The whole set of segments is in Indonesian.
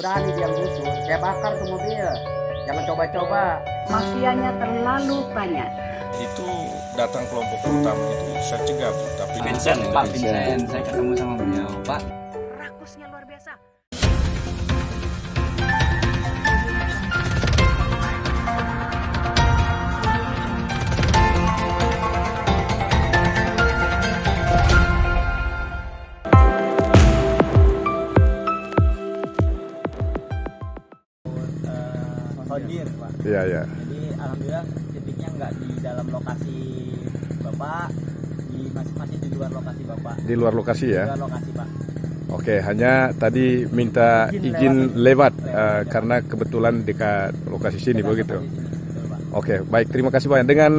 Berani dia busur, saya bakar ke mobil. Jangan coba-coba. Mafianya terlalu banyak. Itu datang kelompok pertama itu saya cegah Bu, tapi Vincent, Pak Vincent, saya ketemu sama beliau, Pak. Rakusnya luar biasa. Kondir, Pak. Iya, iya. Jadi alhamdulillah titiknya nggak di dalam lokasi Bapak, masih di luar lokasi Bapak. Di luar lokasi Di ya. luar lokasi, Pak. Oke, hanya tadi minta izin lewat karena kebetulan dekat lokasi sini Dekat begitu. lokasi sini, betul, Pak. Oke, baik, terima kasih banyak. Dengan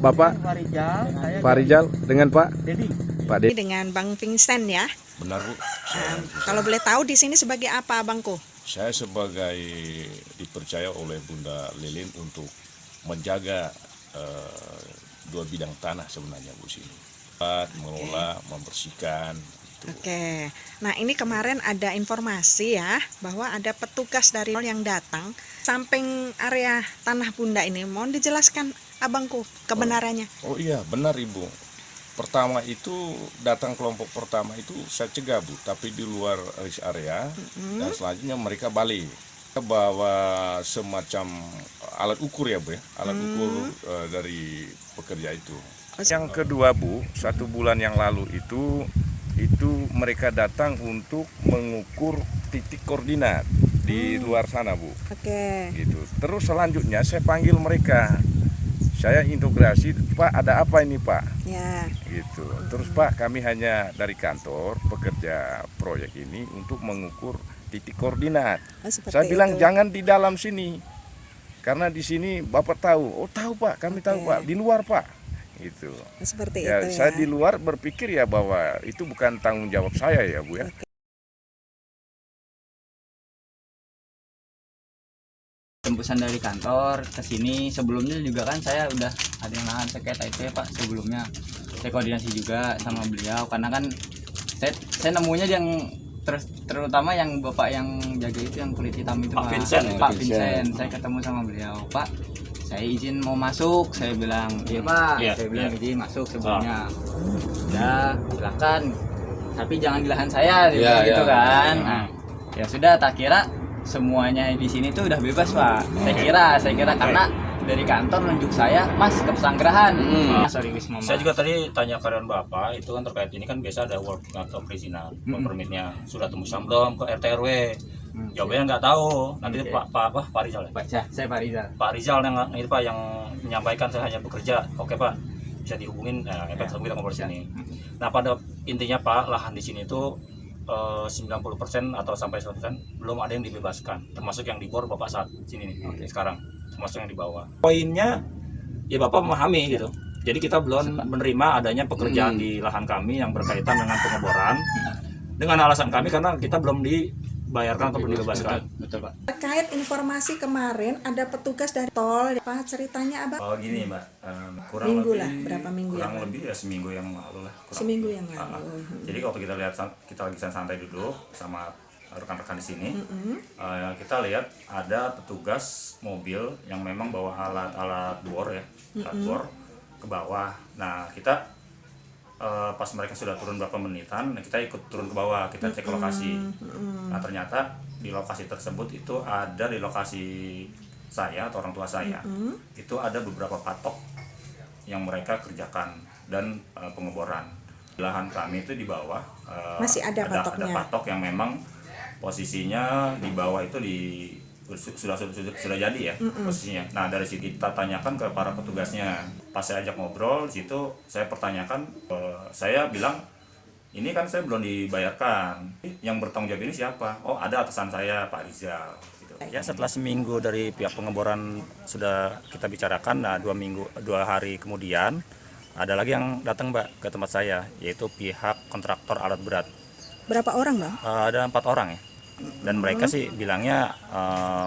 Bapak Farijal, saya Pak Rizal, dengan Pak Dedi. Pak De. Dengan Bang Vincent ya. benar Bu. Kalau boleh tahu di sini sebagai apa, Bangku? Saya sebagai dipercaya oleh Bunda Lilin untuk menjaga dua bidang tanah sebenarnya Bu sini. Mengelola, membersihkan. Gitu. Oke. Nah, ini kemarin ada informasi ya bahwa ada petugas dari yang datang samping area tanah Bunda ini. Mohon dijelaskan, Abangku, kebenarannya. Oh iya, benar Ibu. Pertama itu datang kelompok pertama itu saya cegah Bu, tapi di luar rest area dan selanjutnya mereka balik. Bawa semacam alat ukur ya Bu ya, alat ukur dari pekerja itu. Yang kedua Bu, 1 bulan yang lalu itu mereka datang untuk mengukur titik koordinat di luar sana Bu. Oke. Gitu. Terus selanjutnya saya panggil mereka. Saya integrasi, Pak ada apa ini Pak? Ya. Gitu. Terus Pak kami hanya dari kantor pekerja proyek ini untuk mengukur titik koordinat. Oh, seperti Saya bilang itu. jangan di dalam sini, karena di sini Bapak tahu. Oh tahu Pak, kami tahu Pak. Di luar Pak. Gitu. Seperti Ya, itu ya. saya di luar berpikir ya bahwa itu bukan tanggung jawab saya ya Bu ya. Tembusan dari kantor ke sini sebelumnya juga kan saya udah ada yang nahan sengketa itu ya Pak sebelumnya. Saya koordinasi juga sama beliau karena kan saya nemunya yang terutama yang Bapak yang jaga itu yang kulit hitam itu Pak Vincent. Pak Vincent. Saya ketemu sama beliau, Pak. Saya izin mau masuk, saya bilang, iya Pak, saya bilang izin masuk sebelumnya. Ya, silakan. Tapi jangan di lahan saya, gitu kan. Nah, ya sudah, tak kira semuanya di sini tuh udah bebas Pak. Saya kira karena dari kantor nunjuk saya, Mas ke pesanggerahan. Sorry Wisma. Saya juga tadi tanya karyawan Bapak itu kan terkait ini kan biasa ada work atau perizinan, permitnya sudah tembusan belum ke RT RW. Jawabannya nggak tahu. Nanti Pak Rizal ya? Saya Pak Rizal. Pak Rizal yang itu Pak yang menyampaikan saya hanya bekerja. Oke Pak, bisa dihubungin. Kita ngobrol di sini. Nah pada intinya Pak, lahan di sini itu 90% atau sampai 100% belum ada yang dibebaskan, termasuk yang di bor Bapak saat sini nih, sekarang termasuk yang di bawah. Poinnya ya Bapak memahami gitu. Jadi kita belum menerima adanya pekerjaan di lahan kami yang berkaitan dengan pengeboran dengan alasan kami karena kita belum dibayarkan atau belum dibebaskan. Betul Pak. Terkait informasi kemarin ada petugas dari tol, apa ceritanya Abang? Oh gini Mbak, kurang Minggu lebih, lah, berapa minggu kurang yang lalu? lebih ya seminggu yang lalu lah. Seminggu yang lalu. Jadi waktu kita lihat kita lagi santai duduk sama rekan-rekan di sini, kita lihat ada petugas mobil yang memang bawa alat-alat bor ya, alat bor ke bawah. Nah kita pas mereka sudah turun berapa menitan, kita ikut turun ke bawah, kita cek lokasi. Nah ternyata di lokasi tersebut itu ada di lokasi saya atau orang tua saya, itu ada beberapa patok yang mereka kerjakan dan pengeboran. Lahan kami itu di bawah Masih ada patoknya? ada patok yang memang posisinya di bawah itu sudah jadi ya posisinya. Nah dari situ kita tanyakan ke para petugasnya. Pas saya ajak ngobrol di situ saya pertanyakan, saya bilang ini kan saya belum dibayarkan. Yang bertanggung jawab ini siapa? Oh ada atasan saya Pak Rizal. Gitu. Ya setelah seminggu dari pihak pengeboran sudah kita bicarakan, nah 2 hari kemudian ada lagi yang datang Mbak ke tempat saya, yaitu pihak kontraktor alat berat. Berapa orang Bang? Ada 4 orang ya. Dan mereka sih bilangnya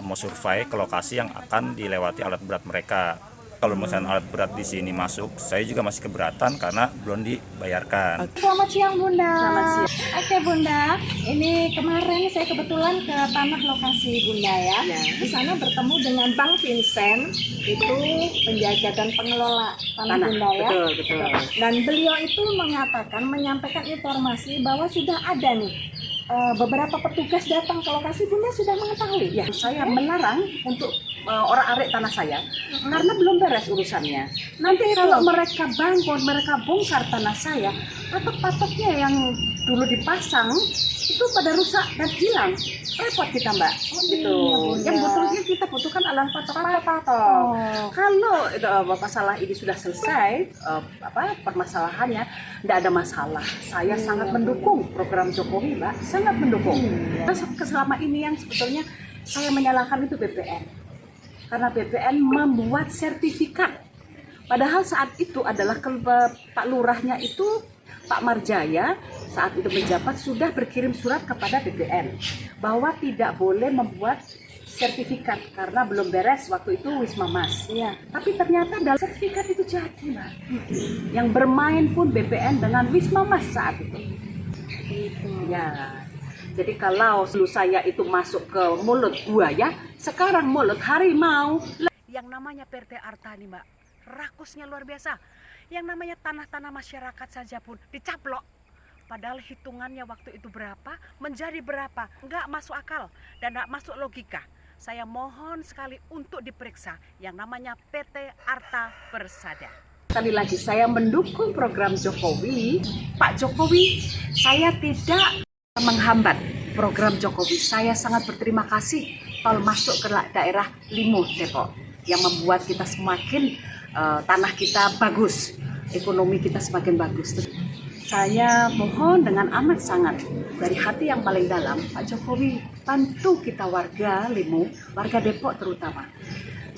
mau survei ke lokasi yang akan dilewati alat berat mereka. Kalau misalnya alat berat di sini masuk, saya juga masih keberatan karena belum dibayarkan. Selamat siang Bunda. Selamat siang. Oke Bunda, ini kemarin saya kebetulan ke tanah lokasi Bunda ya. Di sana bertemu dengan Bang Vincent, itu penjaga dan pengelola tanah Bunda ya. Betul. Dan beliau itu menyampaikan informasi bahwa sudah ada nih beberapa petugas datang ke lokasi. Bunda sudah mengetahui ya. Saya melarang untuk orang arek tanah saya karena belum beres urusannya. Nanti kalau mereka bangun, mereka bongkar tanah saya, patok-patoknya yang dulu dipasang itu pada rusak dan hilang. Repot kita Mbak. Gitu. Yang betulnya kita butuhkan adalah patok-patok. Kalau masalah ini sudah selesai, permasalahannya tidak ada masalah. Saya sangat mendukung program Jokowi, Mbak. Sangat mendukung. Selama ini yang sebetulnya saya menyalahkan itu BPN. Karena BPN membuat sertifikat. Padahal saat itu adalah Pak Lurahnya itu Pak Marjaya saat itu menjabat sudah berkirim surat kepada BPN bahwa tidak boleh membuat sertifikat karena belum beres waktu itu Wisma Mas. Iya. Tapi ternyata dalam sertifikat itu jadi, Mbak. Yang bermain pun BPN dengan Wisma Mas saat itu. Ya. Jadi kalau saya itu masuk ke mulut buaya, sekarang mulut harimau. Yang namanya PT Arta nih Mbak, rakusnya luar biasa. Yang namanya tanah-tanah masyarakat saja pun dicaplok. Padahal hitungannya waktu itu berapa, menjadi berapa. Nggak masuk akal dan nggak masuk logika. Saya mohon sekali untuk diperiksa yang namanya PT Arta Persada. Sekali lagi saya mendukung program Jokowi. Pak Jokowi, saya tidak menghambat program Jokowi. Saya sangat berterima kasih kalau masuk ke daerah Limo Depok yang membuat kita semakin tanah kita bagus, ekonomi kita semakin bagus. Saya mohon dengan amat sangat dari hati yang paling dalam, Pak Jokowi bantu kita warga Limo, warga Depok terutama.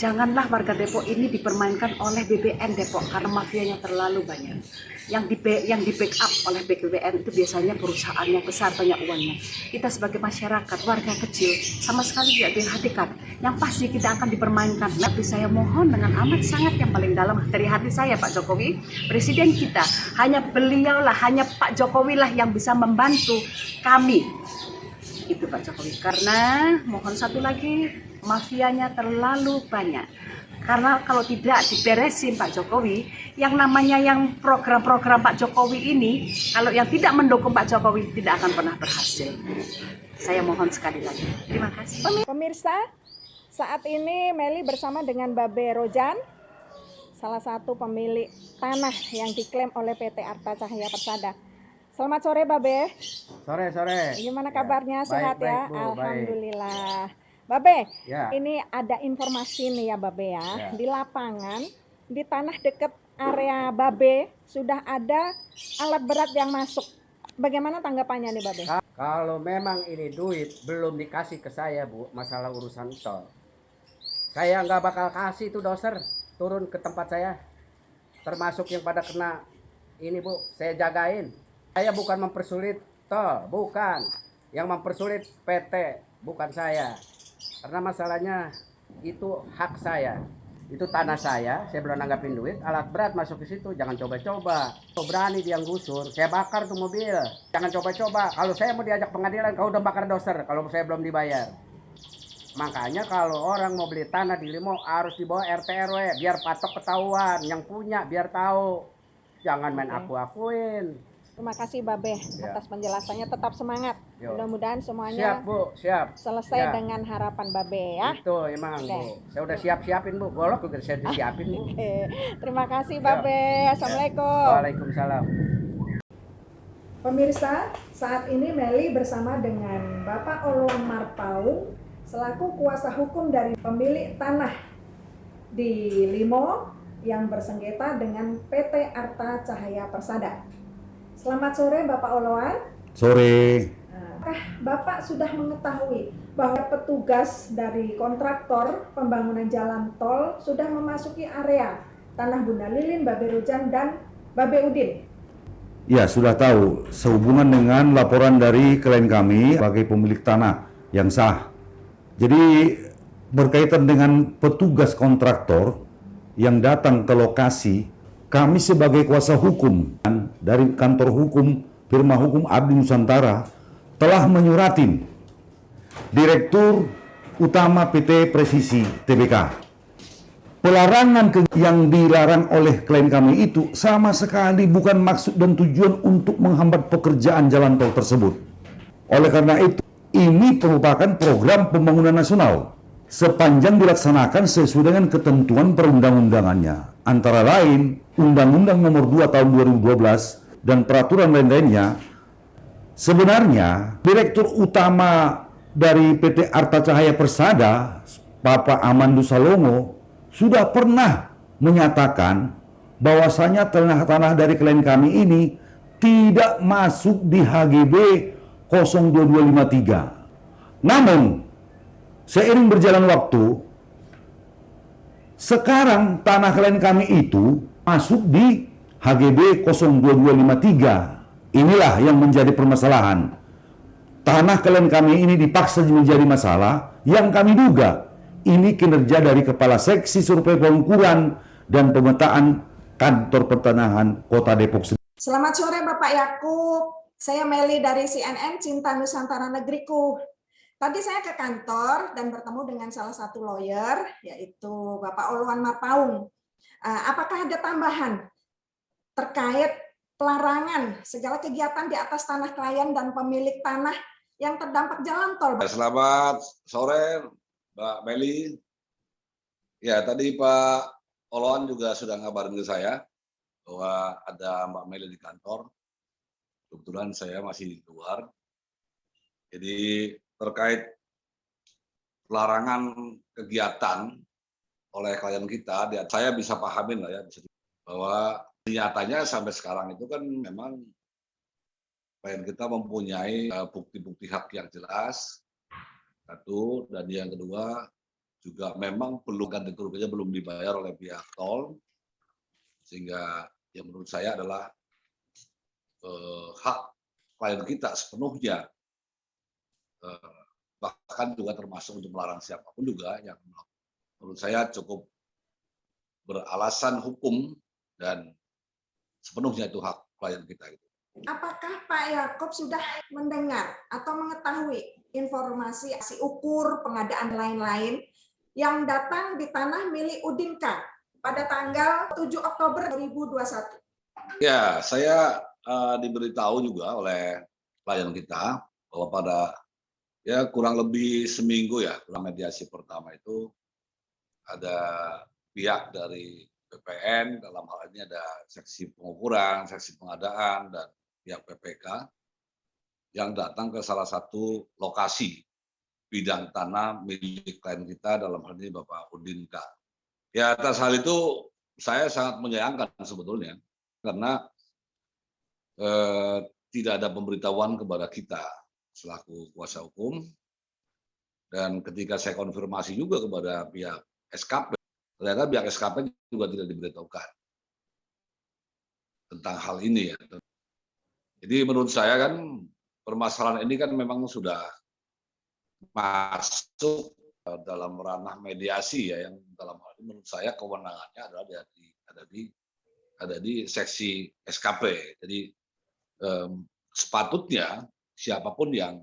Janganlah warga Depok ini dipermainkan oleh BPN Depok karena mafianya terlalu banyak. Yang di backup oleh BPN itu biasanya perusahaan yang besar, banyak uangnya. Kita sebagai masyarakat, warga kecil, sama sekali tidak diperhatikan. Yang pasti kita akan dipermainkan. Tapi saya mohon dengan amat sangat yang paling dalam dari hati saya, Pak Jokowi, Presiden kita, hanya beliaulah, hanya Pak Jokowi lah yang bisa membantu kami. Itu Pak Jokowi. Karena mohon satu lagi, mafianya terlalu banyak. Karena kalau tidak diberesin Pak Jokowi, yang namanya yang program-program Pak Jokowi ini, kalau yang tidak mendukung Pak Jokowi tidak akan pernah berhasil. Saya mohon sekali lagi. Terima kasih. Pemirsa, saat ini Meli bersama dengan Babe Rojan, salah satu pemilik tanah yang diklaim oleh PT Arta Cahaya Persada. Selamat sore Babe. Sore. Gimana kabarnya? Baik, Sehat ya? baik, Bu, baik. Alhamdulillah. Babe, Ya. ini ada informasi nih ya Babe ya. Ya. Di lapangan, di tanah dekat area Babe sudah ada alat berat yang masuk. Bagaimana tanggapannya nih Babe? Kalau memang ini duit belum dikasih ke saya Bu, masalah urusan tol, saya nggak bakal kasih itu doser turun ke tempat saya. Termasuk yang pada kena ini Bu, saya jagain. Saya bukan mempersulit tol, bukan. Yang mempersulit PT, bukan saya. Karena masalahnya itu hak saya, itu tanah saya belum nanggapin duit, alat berat masuk ke situ, jangan coba-coba. Kalau berani dia gusur, saya bakar tuh mobil. Jangan coba-coba, kalau saya mau diajak pengadilan, kau udah bakar doser kalau saya belum dibayar. Makanya kalau orang mau beli tanah di Limo harus dibawa RT RW, biar patok ketahuan, yang punya biar tahu. Jangan main aku-akuin. Terima kasih Babe atas penjelasannya, tetap semangat. Yo. Mudah-mudahan semuanya Siap Bu, siap. selesai Ya. dengan harapan Babe ya. Itu emang Bu, saya udah siap-siapin Bu, golok udah saya disiapin Bu. Oke. Terima kasih Babe. Assalamualaikum. Waalaikumsalam. Pemirsa, saat ini Meli bersama dengan Bapak Oloan Marpaung selaku kuasa hukum dari pemilik tanah di Limo yang bersengketa dengan PT Arta Cahaya Persada. Selamat sore Bapak Oloan. Sore. Apakah Bapak sudah mengetahui bahwa petugas dari kontraktor pembangunan jalan tol sudah memasuki area tanah Bunda Lilin, Babe Rojan, dan Babe Udin? Ya, sudah tahu. Sehubungan dengan laporan dari klien kami sebagai pemilik tanah yang sah. Jadi berkaitan dengan petugas kontraktor yang datang ke lokasi, kami sebagai kuasa hukum dari kantor hukum Firma Hukum Abdi Nusantara telah menyuratin Direktur Utama PT Presisi Tbk. Pelarangan yang dilarang oleh klien kami itu sama sekali bukan maksud dan tujuan untuk menghambat pekerjaan jalan tol tersebut. Oleh karena itu, ini merupakan program pembangunan nasional sepanjang dilaksanakan sesuai dengan ketentuan perundang-undangannya. Antara lain, Undang-Undang Nomor 2 Tahun 2012 dan peraturan lain-lainnya. Sebenarnya, Direktur Utama dari PT Arta Cahaya Persada, Bapak Amandu Salongo, sudah pernah menyatakan bahwasanya tanah-tanah dari klien kami ini tidak masuk di HGB 02253. Namun, seiring berjalan waktu, sekarang tanah klien kami itu masuk di HGB 02253. Inilah yang menjadi permasalahan. Tanah klien kami ini dipaksa menjadi masalah yang kami duga ini kinerja dari Kepala Seksi Survei Pengukuran dan Pemetaan Kantor Pertanahan Kota Depok. Selamat sore Bapak Yakub, saya Meli dari CNN Cinta Nusantara Negeriku. Tadi saya ke kantor dan bertemu dengan salah satu lawyer, yaitu Bapak Oloan Marpaung. Apakah ada tambahan terkait pelarangan segala kegiatan di atas tanah klien dan pemilik tanah yang terdampak jalan tol? Selamat sore, Mbak Meli. Ya, tadi Pak Oloan juga sudah ngabarin ke saya bahwa ada Mbak Meli di kantor. Kebetulan saya masih di luar. Jadi terkait pelarangan kegiatan oleh klien kita, saya bisa pahamin lah ya, bahwa nyatanya sampai sekarang itu kan memang klien kita mempunyai bukti-bukti hak yang jelas. Satu, dan yang kedua juga memang belum ganti kerugiannya belum dibayar oleh pihak tol, sehingga yang menurut saya adalah hak klien kita sepenuhnya, bahkan juga termasuk untuk melarang siapapun juga yang menurut saya cukup beralasan hukum dan sepenuhnya itu hak klien kita itu. Apakah Pak Yakub sudah mendengar atau mengetahui informasi ukur pengadaan lain-lain yang datang di tanah milik Udinka pada tanggal 7 Oktober 2021? Ya, saya diberitahu juga oleh klien kita bahwa pada kurang lebih seminggu kurang mediasi pertama itu ada pihak dari BPN, dalam hal ini ada seksi pengukuran, seksi pengadaan, dan pihak PPK yang datang ke salah satu lokasi bidang tanah milik klien kita, dalam hal ini Bapak Udinka. Ya, atas hal itu saya sangat menyayangkan sebetulnya, karena tidak ada pemberitahuan kepada kita selaku kuasa hukum, dan ketika saya konfirmasi juga kepada pihak SKP, ternyata pihak SKP juga tidak diberitahukan tentang hal ini ya. Jadi menurut saya kan permasalahan ini kan memang sudah masuk dalam ranah mediasi yang dalam hal ini menurut saya kewenangannya adalah ada di seksi SKP. Jadi sepatutnya siapapun yang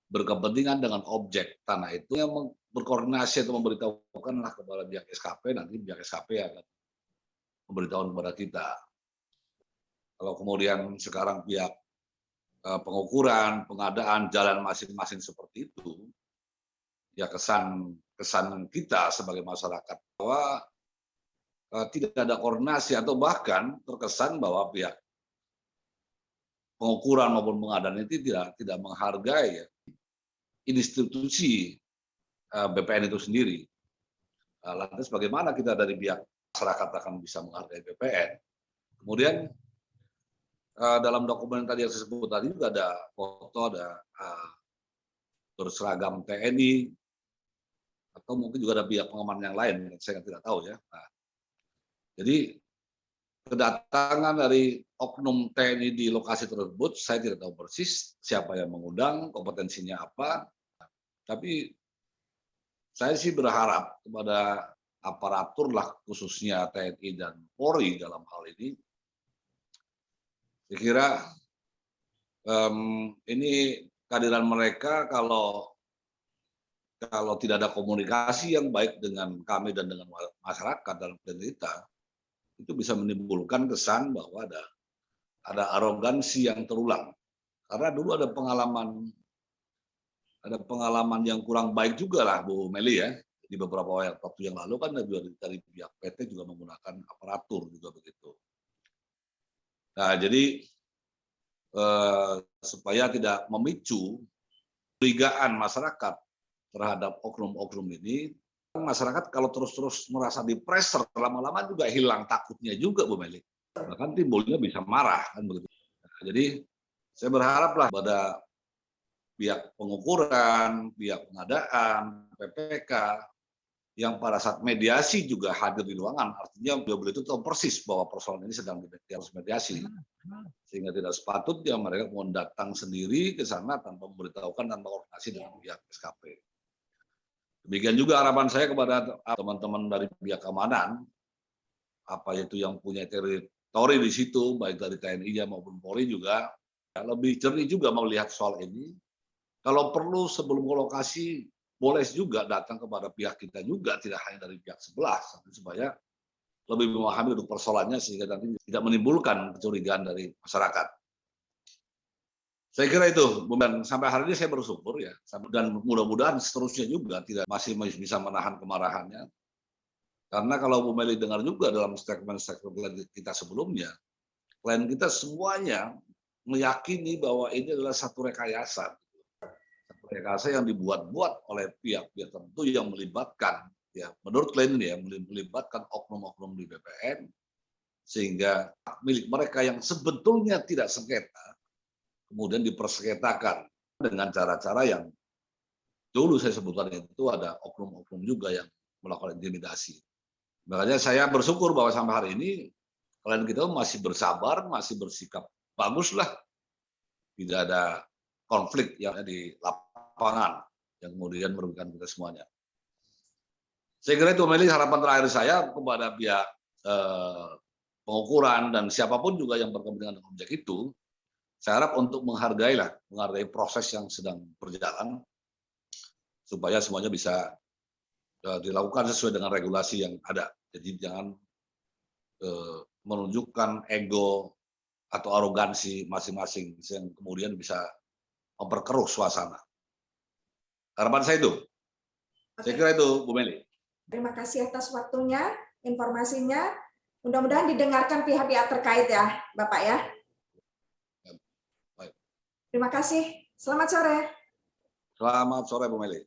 berkepentingan dengan objek tanah itu yang berkoordinasi atau memberitahukanlah kepada pihak SKP, nanti pihak SKP akan memberitahukan kepada kita. Kalau kemudian sekarang pihak pengukuran, pengadaan jalan masing-masing seperti itu, ya kesan kita sebagai masyarakat bahwa tidak ada koordinasi atau bahkan terkesan bahwa pihak pengukuran maupun pengadaan itu tidak menghargai institusi BPN itu sendiri. Lantas bagaimana kita dari pihak masyarakat akan bisa menghargai BPN? Kemudian dalam dokumen tadi yang saya sebut tadi juga ada foto, ada berseragam TNI, atau mungkin juga ada pihak pengaman yang lain, saya tidak tahu ya. Nah, jadi kedatangan dari oknum TNI di lokasi tersebut, saya tidak tahu persis siapa yang mengundang, kompetensinya apa, tapi saya sih berharap kepada aparatur lah, khususnya TNI dan Polri dalam hal ini, saya kira ini kehadiran mereka kalau tidak ada komunikasi yang baik dengan kami dan dengan masyarakat dalam kita, itu bisa menimbulkan kesan bahwa ada arogansi yang terulang. Karena dulu ada pengalaman yang kurang baik juga lah Bu Meli ya, di beberapa waktu yang lalu kan dari pihak PT juga menggunakan aparatur juga begitu. Nah jadi supaya tidak memicu curigaan masyarakat terhadap oknum-oknum ini, masyarakat kalau terus-terus merasa di-pressure, lama-lama juga hilang takutnya juga Bu Meli. Bahkan timbulnya bisa marah kan begitu. Nah, jadi saya berharaplah pada pihak pengukuran, pihak pengadaan, PPK, yang pada saat mediasi juga hadir di ruangan, artinya beliau itu tahu persis bahwa persoalan ini sedang mediasi. Sehingga tidak sepatutnya mereka mau datang sendiri ke sana tanpa memberitahukan, tanpa koordinasi dengan pihak SKP. Demikian juga harapan saya kepada teman-teman dari pihak keamanan, apa itu yang punya teritori di situ, baik dari TNI maupun Polri juga, lebih jernih juga melihat soal ini. Kalau perlu sebelum ke lokasi, boleh juga datang kepada pihak kita juga, tidak hanya dari pihak sebelah, supaya lebih memahami duduk persoalannya sehingga nanti tidak menimbulkan kecurigaan dari masyarakat. Saya kira itu, dan sampai hari ini saya bersyukur ya, dan mudah-mudahan seterusnya juga masih bisa menahan kemarahannya. Karena kalau Bu Meli dengar juga dalam statement-statement kita sebelumnya, klien kita semuanya meyakini bahwa ini adalah satu rekayasa. Satu rekayasa yang dibuat-buat oleh pihak-pihak tertentu yang melibatkan, ya menurut klien ini ya, melibatkan oknum-oknum di BPN, sehingga milik mereka yang sebetulnya tidak sengketa, kemudian dipersengketakan dengan cara-cara yang dulu saya sebutkan itu ada oknum-oknum juga yang melakukan intimidasi. Makanya saya bersyukur bahwa sampai hari ini klien kita masih bersabar, masih bersikap bagus lah. Tidak ada konflik yang di lapangan yang kemudian merugikan kita semuanya. Saya kira itu Meli, harapan terakhir saya kepada pihak pengukuran dan siapapun juga yang berkepentingan dengan objek itu, saya harap untuk menghargai proses yang sedang berjalan supaya semuanya bisa dilakukan sesuai dengan regulasi yang ada. Jadi jangan menunjukkan ego atau arogansi masing-masing yang kemudian bisa memperkeruh suasana. Harapan saya itu. Saya kira itu Bu Meli. Terima kasih atas waktunya, informasinya. Mudah-mudahan didengarkan pihak-pihak terkait ya, Bapak ya. Terima kasih. Selamat sore. Selamat sore Bu Meli.